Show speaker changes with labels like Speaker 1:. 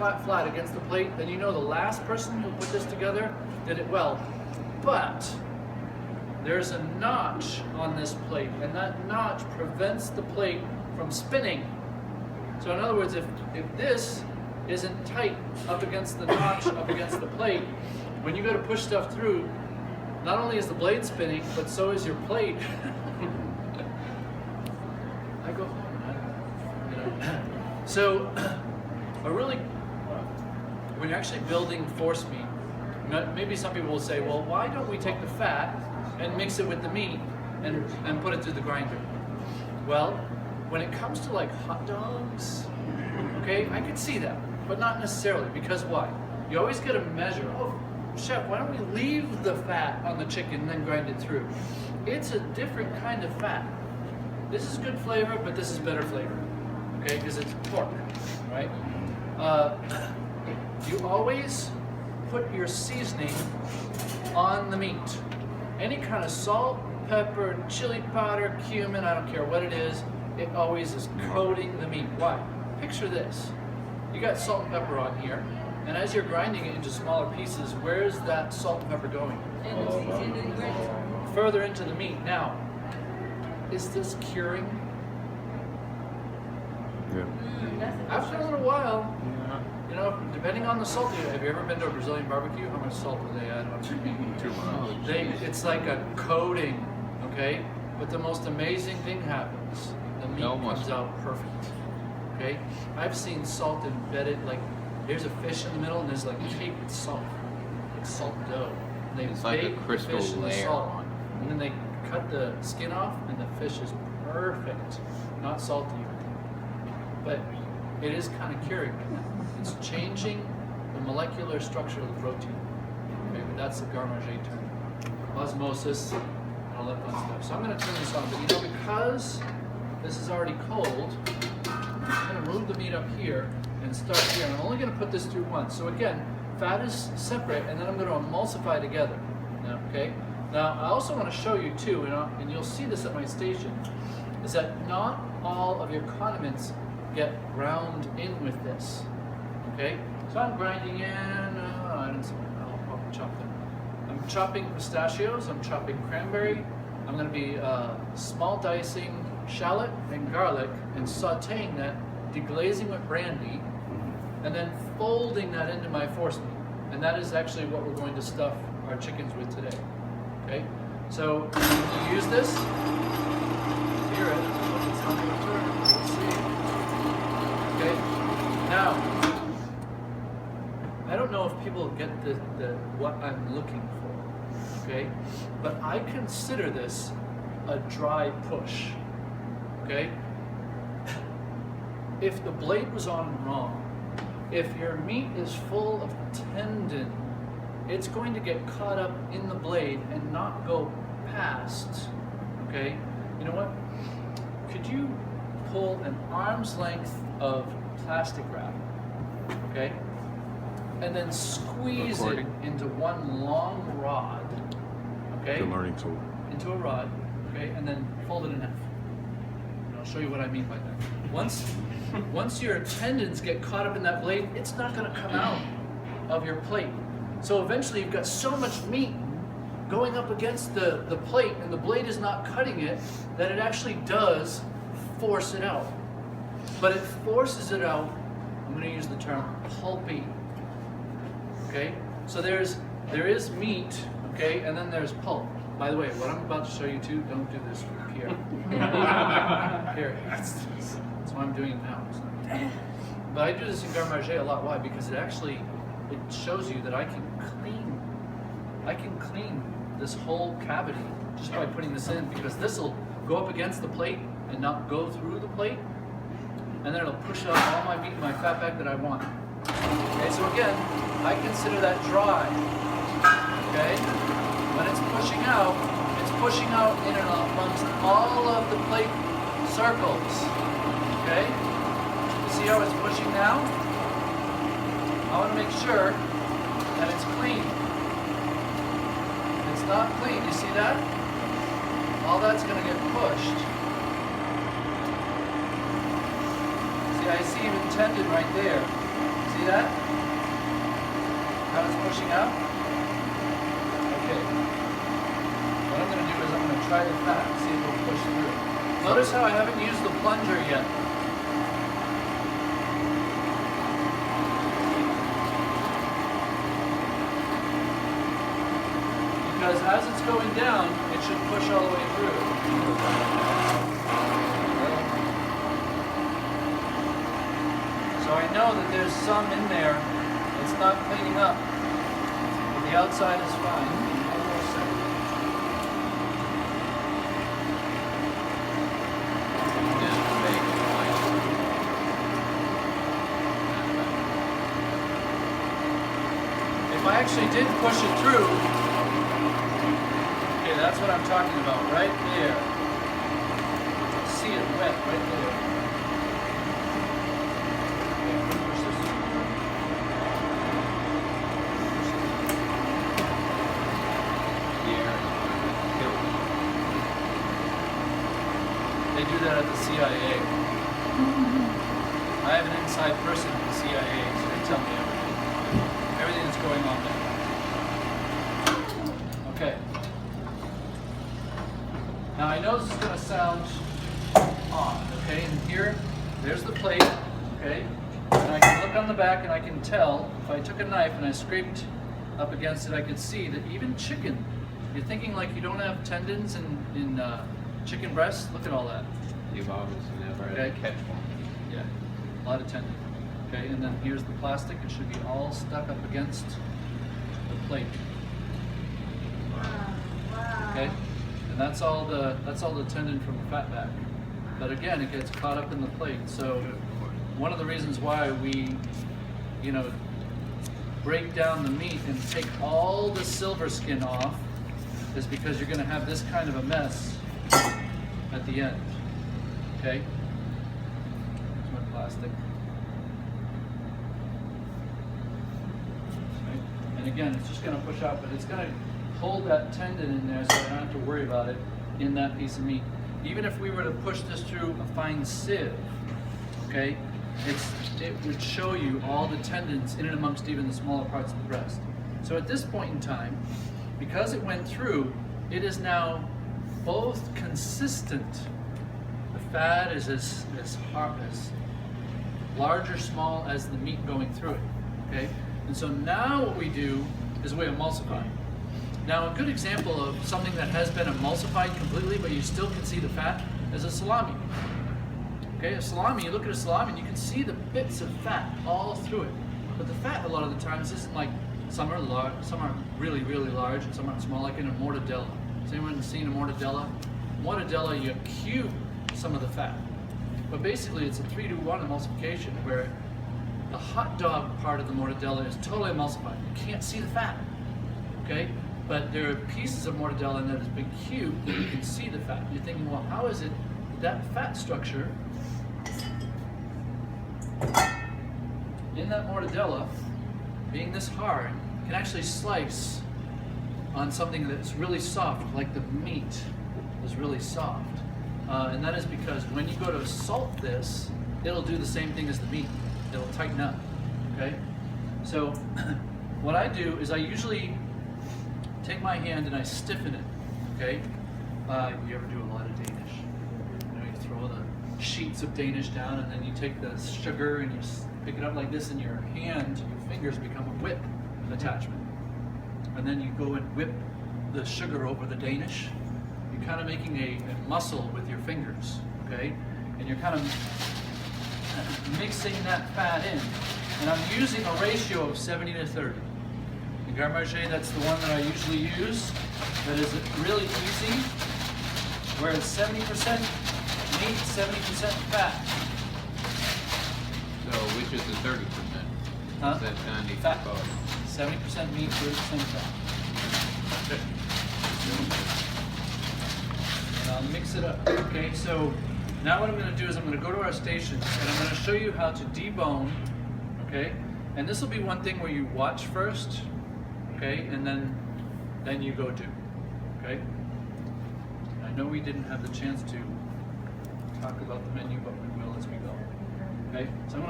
Speaker 1: flat against the plate, then you know the last person who put this together did it well. But there's a notch on this plate, and that notch prevents the plate from spinning. So in other words, if this isn't tight up against the notch, up against the plate, when you go to push stuff through, not only is the blade spinning, but so is your plate. I go home, you know. So, when you're actually building force meat, maybe some people will say, well, why don't we take the fat and mix it with the meat and put it through the grinder? Well, when it comes to like hot dogs, okay, I could see that, but not necessarily, because why? You always get a measure. Oh, chef, why don't we leave the fat on the chicken and then grind it through? It's a different kind of fat. This is good flavor, but this is better flavor, okay, because it's pork, right? You always put your seasoning on the meat. Any kind of salt, pepper, chili powder, cumin, I don't care what it is always is coating the meat. Why? Picture this. You got salt and pepper on here, and as you're grinding it into smaller pieces, where's that salt and pepper going? Further into the meat. Now, is this curing?
Speaker 2: Yeah.
Speaker 1: After a little while, you know, depending on the salt, have you ever been to a Brazilian barbecue? How much salt do they add on it?
Speaker 2: Too much.
Speaker 1: It's like a coating, okay? But the most amazing thing happens. The meat comes out perfect, okay? I've seen salt embedded, like there's a fish in the middle and there's like cake with salt, like salt dough. And they
Speaker 2: It's like a
Speaker 1: bake the
Speaker 2: crystal
Speaker 1: fish in the
Speaker 2: layer
Speaker 1: salt,
Speaker 2: on.
Speaker 1: and then they cut the skin off and the fish is perfect, not salty. But it is kind of curing. It's changing the molecular structure of the protein. Okay, but that's the Garmager term. Osmosis and all that fun stuff. So I'm going to turn this on, but you know, because this is already cold, I'm going to move the meat up here and start here. I'm only going to put this through once. So again, fat is separate, and then I'm going to emulsify together. Okay. Now I also want to show you too, and you'll see this at my station, is that not all of your condiments get ground in with this. Okay, so I'm grinding in, I'll chop them. I'm chopping pistachios, I'm chopping cranberry, I'm going to be small dicing shallot and garlic and sauteing that, deglazing with brandy, and then folding that into my force meat. And that is actually what we're going to stuff our chickens with today. Okay, so to use this, hear it, it's on the return, let's see. Okay, now, I don't know if people get what I'm looking for, okay? But I consider this a dry push, okay? If the blade was on wrong, if your meat is full of tendon, it's going to get caught up in the blade and not go past, okay? You know what? Could you pull an arm's length of plastic wrap, okay? And then squeeze it into one long rod, okay?
Speaker 2: Good learning tool.
Speaker 1: Into a rod, okay? And then fold it in half. And I'll show you what I mean by that. Once your tendons get caught up in that blade, it's not gonna come out of your plate. So eventually you've got so much meat going up against the plate and the blade is not cutting it, that it actually does force it out. But it forces it out, I'm gonna use the term pulpy. Okay, so there is meat, okay, and then there's pulp. By the way, what I'm about to show you too, don't do this with Pierre. Here, that's why I'm doing it now. But I do this in Garmager a lot. Why? Because it shows you that I can clean this whole cavity just by putting this in, because this will go up against the plate and not go through the plate, and then it'll push out all my meat and my fat back that I want. Okay, so again, I consider that dry. Okay? When it's pushing out in and amongst all of the plate circles. Okay? You see how it's pushing now? I want to make sure that it's clean. If it's not clean, you see that? All that's going to get pushed. See, I see even tendon right there. See See that? How it's pushing out? Okay. What I'm going to do is I'm going to try the fat, see if it'll push through. Notice how I haven't used the plunger yet. Because as it's going down, it should push all the way through. So I know that there's some in there that's not cleaning up, but the outside is fine. One more second. If I actually did push it through, okay, that's what I'm talking about, right there. See it wet right there. They do that at the CIA. I have an inside person at the CIA, so they tell me everything that's going on there. Okay. Now I know this is going to sound odd, okay? And here, there's the plate, okay? And I can look on the back and I can tell, if I took a knife and I scraped up against it, I could see that even chicken, you're thinking like you don't have tendons in chicken breasts? Look at all that.
Speaker 2: You've obviously never had
Speaker 1: Okay.
Speaker 2: to catch one.
Speaker 1: Yeah, a lot of tendon. Okay, and then here's the plastic. It should be all stuck up against the plate. Okay, and that's all the tendon from the fat back. But again, it gets caught up in the plate. So one of the reasons why we, break down the meat and take all the silver skin off is because you're going to have this kind of a mess at the end. Okay, here's my plastic. Right. And again, it's just going to push out, but it's going to hold that tendon in there so I don't have to worry about it in that piece of meat. Even if we were to push this through a fine sieve, okay, it would show you all the tendons in and amongst even the smaller parts of the breast. So at this point in time, because it went through, it is now both consistent. The fat is as large or small as the meat going through it. Okay? And so now what we do is we emulsify. Now a good example of something that has been emulsified completely but you still can see the fat is a salami. Okay, a salami, you look at a salami and you can see the bits of fat all through it. But the fat a lot of the times isn't like, some are large, some are really, really large, and some are small, like in a mortadella. Has anyone seen a mortadella? Mortadella, you cube some of the fat. But basically it's a 3-to-1 emulsification where the hot dog part of the mortadella is totally emulsified. You can't see the fat, okay? But there are pieces of mortadella in that has been cubed that you can see the fat. You're thinking, well, how is it that fat structure in that mortadella, being this hard, can actually slice on something that's really soft, like the meat is really soft. And that is because when you go to salt this, it'll do the same thing as the meat. It'll tighten up, okay? So what I do is I usually take my hand and I stiffen it, okay? You ever do a lot of Danish? You throw the sheets of Danish down and then you take the sugar and you pick it up like this in your hand, your fingers become a whip attachment. And then you go and whip the sugar over the Danish. You're kind of making a muscle with your fingers, okay? And you're kind of mixing that fat in. And I'm using a ratio of 70-30. The Garde Manger, that's the one that I usually use. That is really easy, where it's 70% meat, 70% fat.
Speaker 2: So which is the 30%?
Speaker 1: Huh?
Speaker 2: Is that 90
Speaker 1: Fat. 70% meat, 30% fat. Okay. And I'll mix it up. Okay, so now what I'm going to do is I'm going to go to our stations and I'm going to show you how to debone. Okay, and this will be one thing where you watch first. Okay, and then you go do. Okay. I know we didn't have the chance to talk about the menu, but we will as we go. Okay, so I'm going to